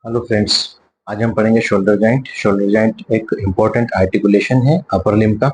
Hello friends. आज हम पढ़ेंगे शोल्डर जॉइंट। शोल्डर जॉइंट एक इम्पॉर्टेंट आर्टिकुलेशन है अपर लिम्ब का,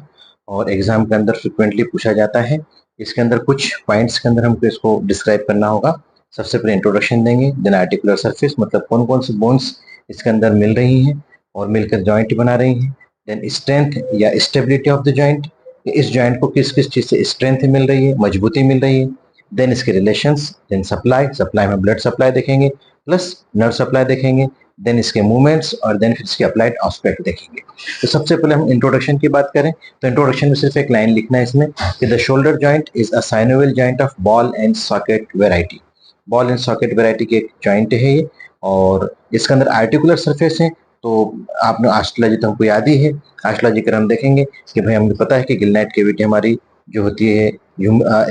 और एग्जाम के अंदर फ्रिक्वेंटली पूछा जाता है। इसके अंदर कुछ पॉइंट्स के अंदर हमको इसको डिस्क्राइब करना होगा। सबसे पहले इंट्रोडक्शन देंगे, देन आर्टिकुलर सरफेस मतलब कौन कौन सी बोन्स इसके अंदर मिल रही हैं और मिलकर जॉइंट बना रही हैं। देन स्ट्रेंथ या स्टेबिलिटी ऑफ द जॉइंट, इस जॉइंट को किस किस चीज से स्ट्रेंथ मिल रही है, मजबूती मिल रही है। देन इसके रिलेशंस, देन सप्लाई, सप्लाई में ब्लड सप्लाई देखेंगे प्लस नर्व सप्लाई देखेंगे, देन इसके मूवमेंट्स, और देन फिर इसके अप्लाइड एस्पेक्ट देखेंगे। तो सबसे पहले हम इंट्रोडक्शन की बात करें तो इंट्रोडक्शन में सिर्फ एक लाइन लिखना है इसमें कि the shoulder joint is a synovial joint of ball and socket variety. Ball and socket variety की एक जॉइंट है ये, और इसके अंदर आर्टिकुलर सरफेस है। तो आपने ऑस्टियोलॉजी तो हमको याद ही है, ऑस्टियोलॉजी कर हम देखेंगे कि भाई हमें पता है कि गिलनाइट कैविटी हमारी जो होती है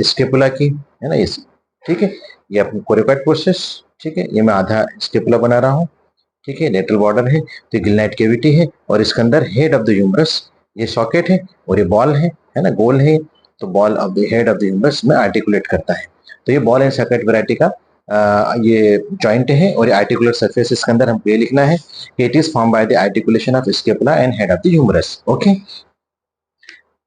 स्केपुला की, है ना, ये ठीक है। ये अपनी कोरिकोइड प्रोसेस, ठीक है। ये मैं आधा स्केपुला बना रहा हूँ, ठीक है। लेटरल बॉर्डर है तो गिलनाइट कैविटी है, और इसके अंदर हेड ऑफ द ह्यूमरस, ये सॉकेट है और ये बॉल है ना, गोल है। तो ball of the head of the humerus में आर्टिकुलेट करता है। तो ये बॉल एंड सॉकेट वैरायटी का ये जॉइंट है, और ये आर्टिकुलर सरफेस इसके अंदर हमको ये लिखना है कि it is form by the articulation of scapula and head of the humerus. Okay,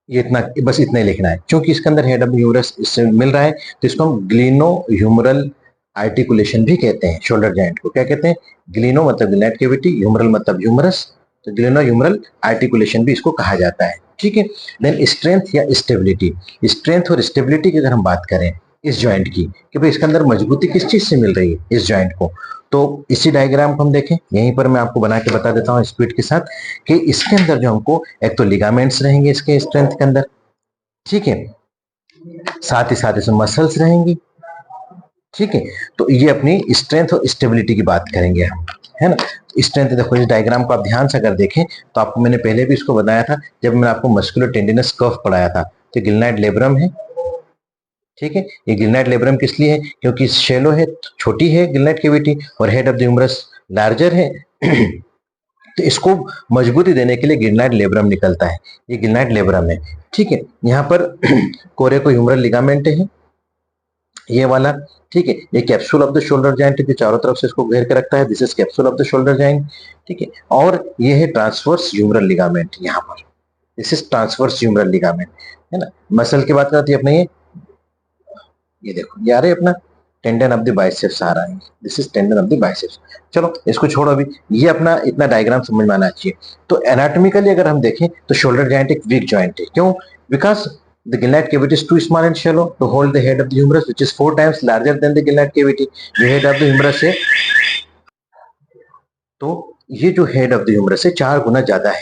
ये इतना, बस इतना ही लिखना है। क्योंकि इसके अंदर हेड ऑफ ह्यूमरस इससे मिल रहा है तो इसको हम ग्लिनो ह्यूमरल आर्टिकुलेशन भी कहते हैं। शोल्डर जॉइंट को क्या कहते हैं? ग्लिनो मतलब ग्लिनाइट कैविटी, ह्यूमरल मतलब ह्यूमरस, तो ग्लिनो ह्यूमरल आर्टिकुलेशन भी इसको कहा जाता है, ठीक है। देन स्ट्रेंथ या स्टेबिलिटी, स्ट्रेंथ और स्टेबिलिटी की अगर हम बात करें इस जॉइंट की कि भाई इसके अंदर मजबूती किस चीज से मिल रही है इस जॉइंट को, तो इसी डायग्राम को हम देखें। यहीं पर मैं आपको बना के बता देता हूँ स्पीड के साथ कि इसके अंदर जो हमको एक तो लिगामेंट्स रहेंगे इसके स्ट्रेंथ के अंदर, ठीक है, साथ ही साथ इसमें मसल्स रहेंगी, ठीक है। तो ये अपनी स्ट्रेंथ और स्टेबिलिटी की बात करेंगे हम, है ना। स्ट्रेंथ देखो, इस डायग्राम को आप ध्यान से अगर देखें तो आपको मैंने पहले भी इसको बताया था जब मैंने आपको मस्कुलर टेंडिनस कर्व पढ़ाया था। तो गिलनाइट लेब्रम है, ठीक है। ये गिलनाइट लेब्रम किस लिए है? क्योंकि शेलो है, छोटी है गिलनाइट कैविटी, और head of the humerus larger है। तो इसको मजबूती देने के लिए गिलनाइट लेब्रम निकलता है, ये गिलनाइट लेब्रम है, ठीक है। यहाँ पर कोरेको ह्यूमरल लिगामेंट है ये वाला, ठीक है। ये capsule of the shoulder joint है जो चारों तरफ से इसको घेर के रखता है, this is capsule of the shoulder joint, ठीक है। और ये है ट्रांसवर्स ह्यूमरल लिगामेंट, यहाँ पर this is transverse humeral ligament, है ना। मसल की बात करते हैं अपने, ये देखो ये आ रहा है अपना टेंडन ऑफ द बाइसेप्स आ रहा है, this is tendon of the biceps. चलो इसको छोड़ो अभी, ये अपना इतना डायग्राम समझ में आना चाहिए। तो एनाटॉमिकली अगर हम देखें तो शोल्डर जॉइंट एक वीक जॉइंट है। क्यों? Because the gillette cavity is too small and shallow to hold the head of the humerus, which is 4 times larger than the gillette cavity. जो head of the humerus है, तो ये जो head of the humerus है 4 गुना ज्यादा है,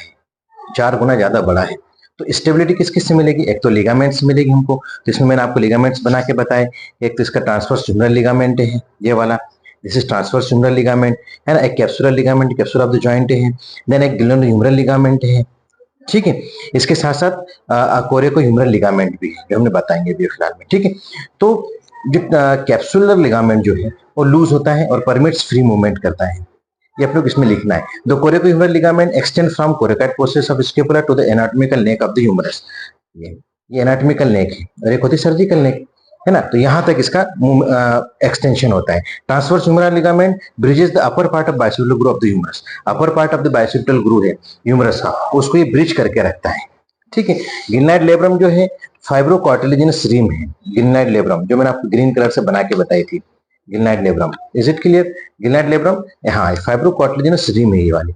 4 गुना ज्यादा बड़ा है। तो स्टेबिलिटी किस किस से मिलेगी? एक तो लिगामेंट्स मिलेगी हमको, तो इसमें मैंने आपको लिगामेंट्स बना के बताए। एक तो इसका ट्रांसवर्स ह्यूमरल लिगामेंट है ये वाला, this is transverse humeral ligament, है ना। एक capsular ligament, capsule of the joint है। देन एक ग्लिनो ह्यूमरल लिगामेंट है, ठीक है। इसके साथ साथ कोरेको ह्यूमरल लिगामेंट भी है जो हमने बताएंगे अभी फिलहाल में, ठीक है। तो जो कैप्सुलर लिगामेंट जो है वो लूज होता है और परमिट्स फ्री मूवमेंट करता है, ये आप लोग इसमें लिखना है। The coracohumeral ligament extend from coracoid process of scapula to the anatomical neck of the humerus. ये एनाटॉमिकल नेक है और एक होती है सर्जिकल नेक, है ना। तो यहां तक इसका एक्सटेंशन होता है। Transverse humeral ligament bridges the upper part of bicipital groove of the humerus, upper part of the bicipital groove है ह्यूमरस का, उसको ये ब्रिज करके रखता है, ठीक है। गिलनाइट लेब्रम जो है फाइब्रोकार्टिलेजिनस रिम है, गिलनाइट लेब्रम जो मैंने आपको ग्रीन कलर से बना के बताई थी, glenoid labrum, is it clear? Glenoid labrum, हाँ, फाइब्रोकार्टिलेजिनस रिम है ये वाली,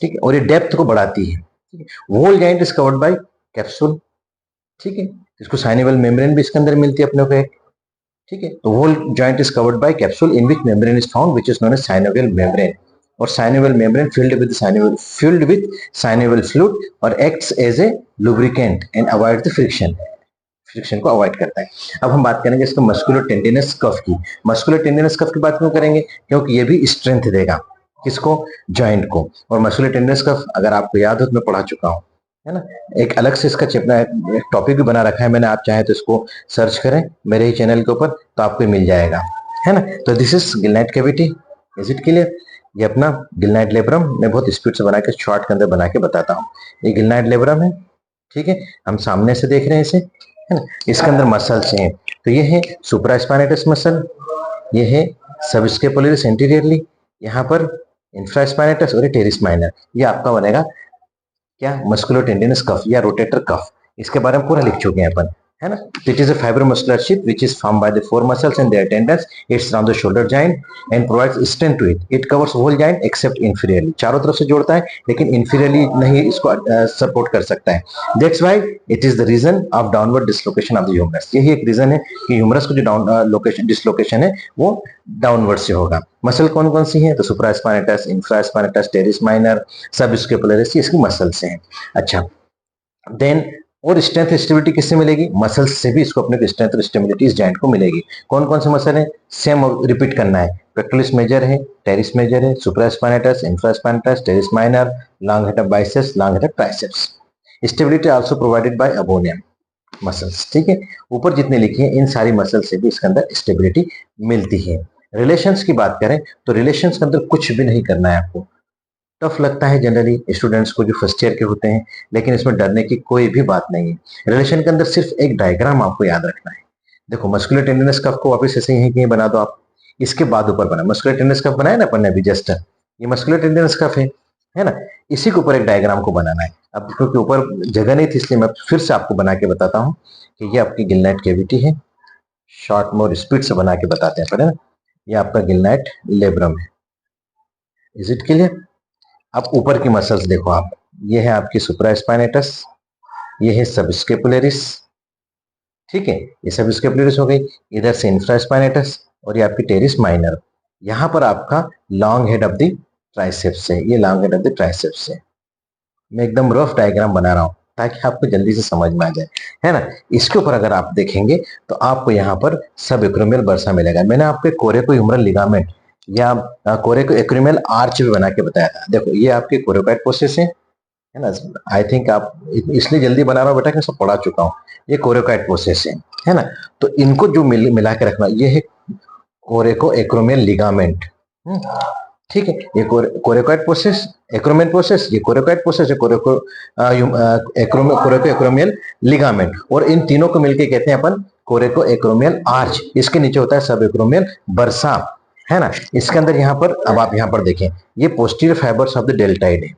ठीक है। और ये डेप्थ को बढ़ाती है, ठीक है। Whole joint is covered by capsule, ठीक है। इसको साइनेबल मेम्ब्रेन भी इसके अंदर मिलती है अपने को एक, ठीक है। तो whole joint is covered by capsule in which membrane is found which is known as synovial membrane, और synovial membrane filled with synovial fluid और acts as a lubricant and avoid the friction को avoid करता है। अब हम बात करेंगे इसका मस्कुलर टेंडिनस कफ की। मस्कुलर टेंडिनस कफ की बात क्यों करेंगे? क्योंकि ये भी स्ट्रेंथ देगा किसको? जॉइंट को। और मस्कुलर टेंडिनस कफ अगर आपको याद हो तो मैं पढ़ा चुका हूँ, है ना। एक अलग से इसका एक टॉपिक भी बना रखा है मैंने, आप चाहे तो इसको सर्च करें मेरे ही चैनल के ऊपर तो आपको मिल जाएगा, है ना। तो this is glenoid cavity, is it clear? ये अपना गिलनाइट लेब्रम, मैं बहुत स्पीड से बना के शॉर्ट के अंदर बना के बताता हूँ। ये गिलनाइट लेब्रम है, ठीक है। हम सामने से देख रहे हैं इसे, है ना। इसके अंदर मसल्स हैं, तो ये है सुप्रास्पाइनेटस मसल, ये है सबस्केपुलरिस एंटीरियरली, यहाँ पर इंफ्रास्पाइनेटस और टेरिस माइनर, ये आपका बनेगा क्या, मस्कुलोटेंडिनस कफ या रोटेटर कफ। इसके बारे में पूरा लिख चुके हैं अपन, है ना। It is a fibre muscular sheath which is formed by the four muscles and their tendons. It's around the shoulder joint and provides strength to it. It covers whole joint except inferiorly. चारों तरफ से जोड़ता है लेकिन inferiorly नहीं इसको support कर सकता है. That's why it is the reason of downward dislocation of the humerus. यही एक रीजन है कि ह्यूमरस को जो डाउन लोकेशन डिसलोकेशन है वो डाउनवर्ड से होगा. मसल कौन कौन सी है, तो सुप्रास्पाइनेटस, इंफ्रास्पाइनेटस, टेरिस माइनर, सब स्केपुलरिस, इसकी मसल से है. अच्छा, देन और स्ट्रेंथ स्टेबिलिटी किससे मिलेगी, मसल्स से भी इसको अपने स्ट्रेंथ और स्टेबिलिटी इस जॉइंट को मिलेगी. कौन कौन से मसल है, सेम रिपीट करना है. पेक्टोरलिस मेजर है, टेरिस मेजर है, supraspinatus, infraspinatus, teres minor, long head of biceps, long head of triceps. Stability also provided by abonium muscles. ठीक है, ऊपर जितने लिखे हैं इन सारी मसल से भी इसके अंदर स्टेबिलिटी मिलती है. रिलेशंस की बात करें तो रिलेशंस के अंदर कुछ भी नहीं करना है आपको. टफ लगता है जनरली स्टूडेंट्स को जो फर्स्ट ईयर के होते हैं, लेकिन इसमें डरने की कोई भी बात नहीं है. रिलेशन के अंदर सिर्फ एक डायग्राम आपको याद रखना है. देखो मस्कुलर टेंडिनस कफ को वापस ऐसे ही कहीं बना दो आप, इसके बाद ऊपर बना मस्कुलर टेंडिनस कफ बनाया ना अपन ने अभी जस्ट, ये मस्कुलर टेंडिनस कफ है ना. इसी के ऊपर एक डायग्राम को बनाना है. अब क्योंकि ऊपर जगह नहीं थी इसलिए मैं फिर से आपको बना के बताता हूँ कि ये आपकी गिलनाइट कैविटी है. शॉर्ट मोर स्पीड से बना के बताते हैं पर, है ना. ये आपका गिलनाइट लेब्रम है. Is it clear. अब ऊपर की मसल्स देखो आप, ये है आपकी सुप्रास्पाइनेटस, ये है सबस्केपुलरिस. ठीक है, ये सबस्केपुलरिस हो गई. इधर से इंफ्रास्पाइनेटस और ये आपकी टेरिस माइनर. यहां पर आपका long head of the triceps है, ये long head of the triceps है. मैं एकदम रफ डायग्राम बना रहा हूं ताकि आपको जल्दी से समझ में आ जाए, है ना. इसके ऊपर अगर आप देखेंगे तो आपको यहाँ पर सब एक्रोमियल बर्सा मिलेगा. मैंने आपको कोरेको ह्यूमरल लिगामेंट या कोरेको एक्रोमियल आर्च भी बना के बताया था. देखो ये आपके कोरेकोइड प्रोसेस है ना. आई थिंक आप इसलिए जल्दी बना रहा हूँ बेटा कि सब पढ़ा चुका हूँ. ये कोरेकोइड प्रोसेस है ना. तो इनको जो मिला के रखना, ये है कोरेको एक्रोमियल लिगामेंट. ठीक है, ये कोरेकोइड प्रोसेस, एक्रोमियल प्रोसेस, ये कोरेकोइड प्रोसेस है, कोरेको एक्रोमियल लिगामेंट. और इन तीनों को मिलके कहते हैं अपन कोरेको एक्रोमियल आर्च. इसके नीचे होता है सब एक्रोमियल बर्सा, है ना. इसके अंदर यहाँ पर, अब आप यहाँ पर देखें, ये posterior fibres of the deltoid है.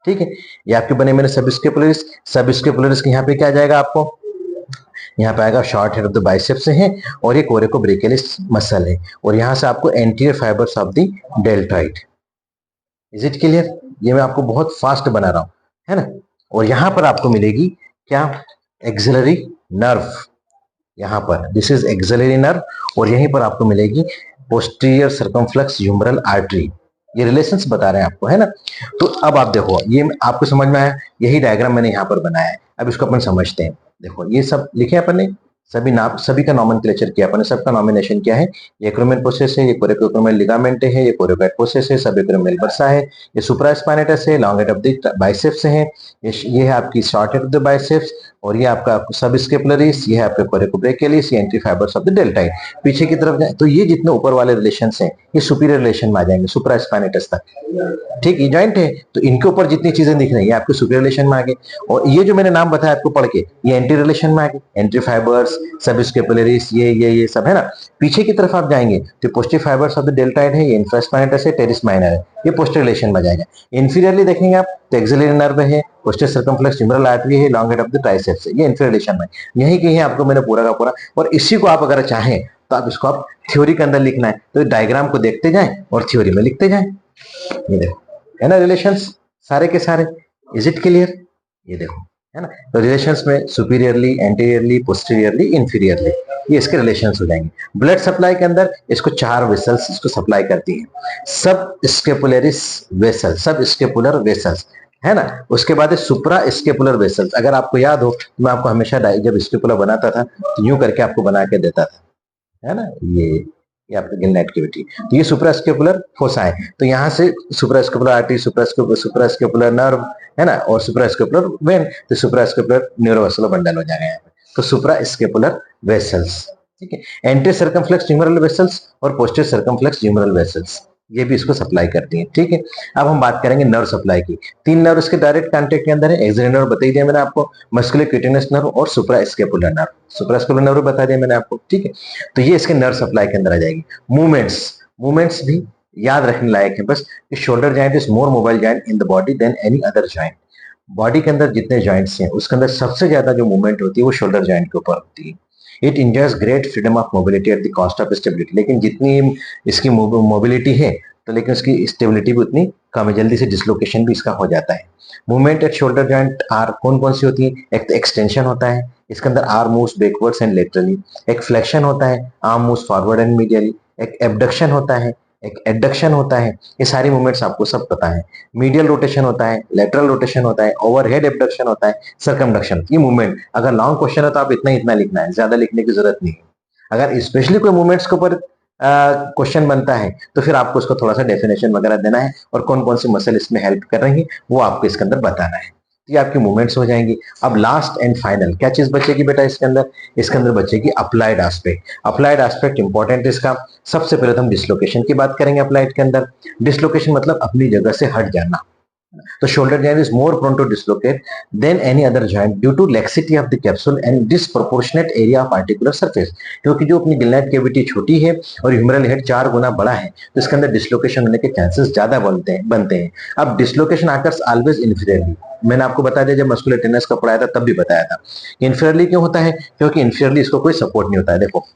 ठीक है, ये आपके बने मैंने सबस्केपुलरिस. सबस्केपुलरिस के यहाँ पे क्या जाएगा आपको, यहाँ पे आएगा short head of the biceps से है, और ये कोरेको ब्रेकियलिस मसल है. और यहाँ से आपको anterior fibres of the deltoid. Is it clear. ये मैं आपको बहुत फास्ट बना रहा हूँ, है ना. और यहाँ पर आपको मिलेगी क्या, एक्सिलरी नर्व. यहाँ पर दिस इज एक्सिलरी नर्व. और यहीं पर आपको मिलेगी पोस्टीरियर सर्कमफ्लेक्स ह्यूमरल आर्टरी. ये रिलेशंस बता रहे हैं आपको, है ना. तो अब आप देखो, ये आपको समझ में आया, यही डायग्राम मैंने यहाँ पर बनाया है. अब इसको अपन समझते हैं. देखो ये सब लिखे अपन ने, सभी नाम, सभी का नॉमेनक्लेचर किया अपन ने, सबका नॉमिनेशन क्या है. ये एक्रोमियल प्रोसेस है, ये कोरेको एक्रोमियल लिगामेंट है, ये कोरेकोइड प्रोसेस है, सब एक्रोमियल बर्सा है, ये सुप्रास्पाइनेटस है, long head of the biceps है, ये है आपकी short head of the biceps, और ये आपका सबस्केपुलरिस, ये है आपका कोरेको ब्रेकियलिस, ये anti fibres of the deltoid. पीछे की तरफ जाए तो ये जितने ऊपर वाले रिलेशन हैं ये सुपीरियर रिलेशन में आ जाएंगे, सुप्रास्पाइनेटस तक. ठीक, ये जॉइंट है तो इनके ऊपर जितनी चीजें दिख रही है आपके सुपीरियर रिलेशन में आ गए. और ये जो मैंने नाम बताया आपको पढ़ के, ये एंटी रिलेशन में आ गए, एंटी फाइबर्स, सबस्केपुलरिस, ये सब, है ना. पीछे की तरफ आप जाएंगे तो posterior fibres of the deltoid है, ये इंफ्रास्पाइनेटस है, टेरिस माइनर है, ये पोस्टीरियर रिलेशन में जाएगा. इंफीरियरली देखेंगे आप तो एक्सिलरी नर्व है, पोस्टीरियर सर्कमफ्लेक्स ह्यूमरल आर्टरी है, long head of the triceps है, ये इंफीरियर रिलेशन में. यही कहीं आपको मैंने पूरा का पूरा. और इसी को आप अगर चाहें तो आप इसको आप थ्योरी के अंदर लिखना है तो डायग्राम को देखते जाएं और थ्योरी में लिखते जाएं. ये देखो, है ना रिलेशंस सारे के सारे. Is it clear. ये देखो, है ना. तो रिलेशंस में सुपीरियरली, एंटीरियरली, पोस्टीरियरली, इंफीरियरली, ये इसके रिलेशंस हो जाएंगे. ब्लड सप्लाई के अंदर इसको 4 वेसल्स इसको सप्लाई करती हैं. सब स्केपुलरिस वेसल, सब स्केपुलर वेसल्स, है ना. उसके बाद सुप्रा स्केपुलर वेसल्स. अगर आपको याद हो तो मैं आपको हमेशा जब स्केपुलर बनाता था तो यूं करके आपको बना के देता था, है ना. ये आपकी गिलनाइट कैविटी. तो ये सुप्रास्केपुलर फोसा है. तो यहाँ से सुप्रास्केपुलर आर्टरी, सुप्रास्केपुलर नर्व, है ना, और सुप्रास्केपुलर वेन, तो सुप्रास्केपुलर न्यूरोवेस्कुलर बंडल हो जाएगा यहाँ पे. तो सुप्रास्केपुलर वेसल्स. ठीक है, एंटी सर्कमफ्लेक्स ह्यूमरल वेसल्स और पोस्टीरियर सर्कमफ्लेक्स ह्यूमरल वेसल्स, ये भी इसको सप्लाई करती हैं. ठीक है, अब हम बात करेंगे नर्व सप्लाई की. 3 नर्व इसके डायरेक्ट कांटेक्ट के अंदर है. एक्सिलरी नर्व बता दिया मैंने आपको, मस्कुलर क्यूटेनियस नर्व और सुप्रास्केपुलर नर्व. सुप्रास्केपुलर नर्व बता दिया मैंने आपको. ठीक है, तो ये इसके नर्व सप्लाई के अंदर आ जाएगी. मूवमेंट्स भी याद रखने लायक है बस कि shoulder joint is more mobile joint in the body than any other joint. Body के अंदर जितने जॉइंट्स हैं उसके अंदर सबसे ज्यादा जो मूवमेंट होती है वो शोल्डर जॉइंट के ऊपर होती है। It enjoys great freedom of mobility at the cost of stability, लेकिन जितनी इसकी मोबिलिटी है तो लेकिन उसकी स्टेबिलिटी भी उतनी कम है, जल्दी से डिसलोकेशन भी इसका हो जाता है। Movement at shoulder joint are कौन कौन सी होती है? एक तो एक्सटेंशन होता है, इसके अंदर arm moves backwards and laterally. एक फ्लेक्शन होता है, arm moves forward and medially. एक एबडक्शन होता है, एक एडक्शन होता है। ये सारी मूवमेंट्स आपको सब पता है। मीडियल रोटेशन होता है, लेटरल रोटेशन होता है, ओवरहेड एबडक्शन होता है, सर्कमडक्शन। ये मूवमेंट अगर लॉन्ग क्वेश्चन है तो आप इतना इतना लिखना है, ज्यादा लिखने की जरूरत नहीं है। अगर स्पेशली कोई मूवमेंट्स के ऊपर क्वेश्चन बनता है तो फिर आपको उसको थोड़ा सा डेफिनेशन वगैरह देना है और कौन कौन सी मसल इसमें हेल्प कर रही है वो आपको इसके अंदर बताना है। ये आपकी मूवमेंट्स हो जाएंगी। अब लास्ट एंड फाइनल क्या चीज बचेगी बेटा इसके अंदर? इसके अंदर बचेगी applied aspect. Applied aspect important है इसका। सबसे पहले तो हम डिसलोकेशन की बात करेंगे अप्लाइड के अंदर। डिसलोकेशन मतलब अपनी जगह से हट जाना। तो shoulder joint is more prone to dislocate than any other joint due to laxity of the capsule and disproportionate area of articular surface। क्योंकि जो अपनी गिलनेट कैविटी छोटी है और ह्यूमरल हेड 4 गुना बड़ा है तो इसके अंदर डिसलोकेशन होने के चांसेस ज्यादा बनते हैं। अब डिसलोकेशन आकर्स ऑलवेज इन्फीरियरली। मैंने आपको बता दिया जब मस्कुलर टेनिस का पढ़ाया था तब भी बताया था। इन्फीरियरली क्यों होता है? क्योंकि इन्फीरियरली इसको कोई सपोर्ट नहीं होता है। देखो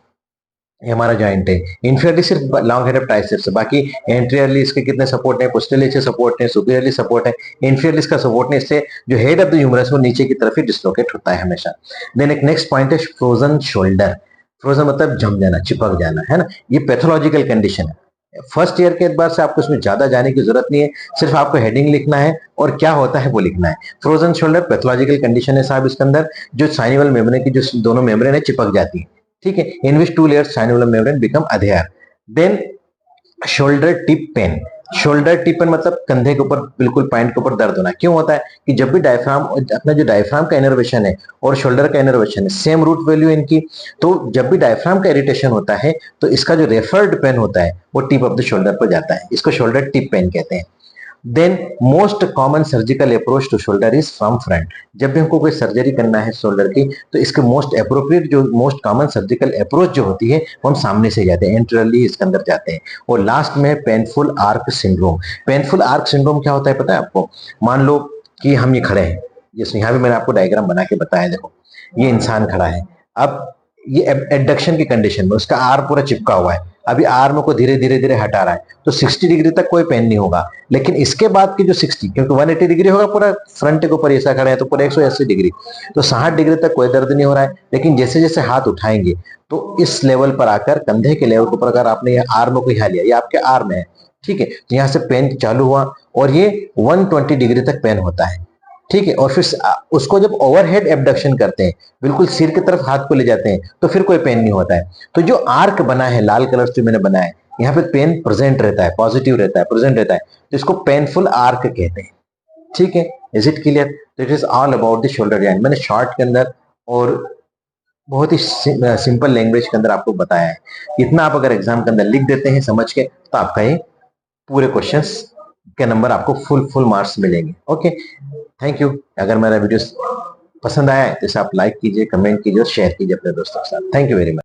ये हमारा जॉइंट है, इंफीरियरली सिर्फ लॉन्ग हेड ऑफ ट्राइसेप्स है, बाकी एंटीरियरली इसके कितने सपोर्ट है? पोस्टीरियरली से सपोर्ट है, सुपीरियरली सपोर्ट है, इंफीरियरली इसका सपोर्ट नहीं। इससे जो हेड ऑफ द ह्यूमरस वो नीचे की तरफ ही डिसलोकेट होता है हमेशा। देन एक नेक्स्ट पॉइंट है फ्रोजन शोल्डर। फ्रोजन मतलब जम जाना, चिपक जाना, है ना। ये पैथोलॉजिकल कंडीशन है। फर्स्ट ईयर के एतबार से आपको इसमें ज्यादा जाने की जरूरत नहीं है, सिर्फ आपको हेडिंग लिखना है और क्या होता है वो लिखना है। फ्रोजन शोल्डर पैथोलॉजिकल कंडीशन है साहब। इसके अंदर जो साइनिवल मेम्ब्रेन की जो दोनों मेम्ब्रेन है चिपक जाती है, ठीक है। In which 2 layers synovial membrane become adhere। Then shoulder tip pain. Shoulder tip pain मतलब कंधे के ऊपर बिल्कुल पॉइंट के ऊपर दर्द होना। क्यों होता है? कि जब भी डायफ्राम अपना जो डायफ्राम का इनर्वेशन है और शोल्डर का इनर्वेशन है सेम रूट वैल्यू इनकी, तो जब भी डायफ्राम का इरिटेशन होता है तो इसका जो रेफर्ड पेन होता है वो टिप ऑफ द शोल्डर पर जाता है। इसको शोल्डर टिप पेन कहते हैं। Then most common surgical approach to shoulder is from front. जब भी हमको कोई सर्जरी करना है शोल्डर की तो इसके मोस्ट अप्रोप्रिएट जो मोस्ट कॉमन सर्जिकल अप्रोच जो होती है वो हम सामने से जाते हैं, एंटरली इसके अंदर जाते हैं। और लास्ट में painful arc syndrome. Painful arc syndrome क्या होता है पता है आपको? मान लो कि हम ये खड़े हैं, जैसे यहाँ भी मैंने आपको डायग्राम बना के बताया। देखो ये इंसान खड़ा है, अब ये एडक्शन की कंडीशन में उसका आर्म पूरा चिपका हुआ है। अभी आर्म को धीरे धीरे धीरे हटा रहा है तो 60 डिग्री तक कोई पेन नहीं होगा। लेकिन इसके बाद की जो 60, क्योंकि 180 डिग्री होगा पूरा फ्रंट के ऊपर ऐसा खड़ा है तो पूरा 180 डिग्री, तो 60 डिग्री तक कोई दर्द नहीं हो रहा है। लेकिन जैसे जैसे हाथ उठाएंगे तो इस लेवल पर आकर कंधे के लेवल के ऊपर अगर आपने ये आर्म को यहाँ लिया, ये आपके आर्म है, ठीक है, तो यहाँ से पेन चालू हुआ और ये 120 डिग्री तक पेन होता है, ठीक है। और फिर उसको जब ओवरहेड एबडक्शन करते हैं, बिल्कुल सिर की तरफ हाथ को ले जाते हैं, तो फिर कोई पेन नहीं होता है। तो जो आर्क बना है लाल कलर से मैंने बनाया है, यहाँ पे पेन प्रेजेंट रहता है, पॉजिटिव रहता है, प्रेजेंट रहता है, तो इसको पेनफुल आर्क कहते हैं, ठीक है। Is it clear? तो it is all about the shoulder joint. मैंने शॉर्ट के अंदर और बहुत ही सिंपल लैंग्वेज के अंदर आपको बताया है। इतना आप अगर एग्जाम के अंदर लिख देते हैं समझ के तो आपका ये पूरे क्वेश्चंस के नंबर आपको फुल मार्क्स मिलेंगे। Okay, thank you. अगर मेरा वीडियो पसंद आया है तो इसे आप लाइक कीजिए, कमेंट कीजिए और शेयर कीजिए अपने दोस्तों के साथ। Thank you very much.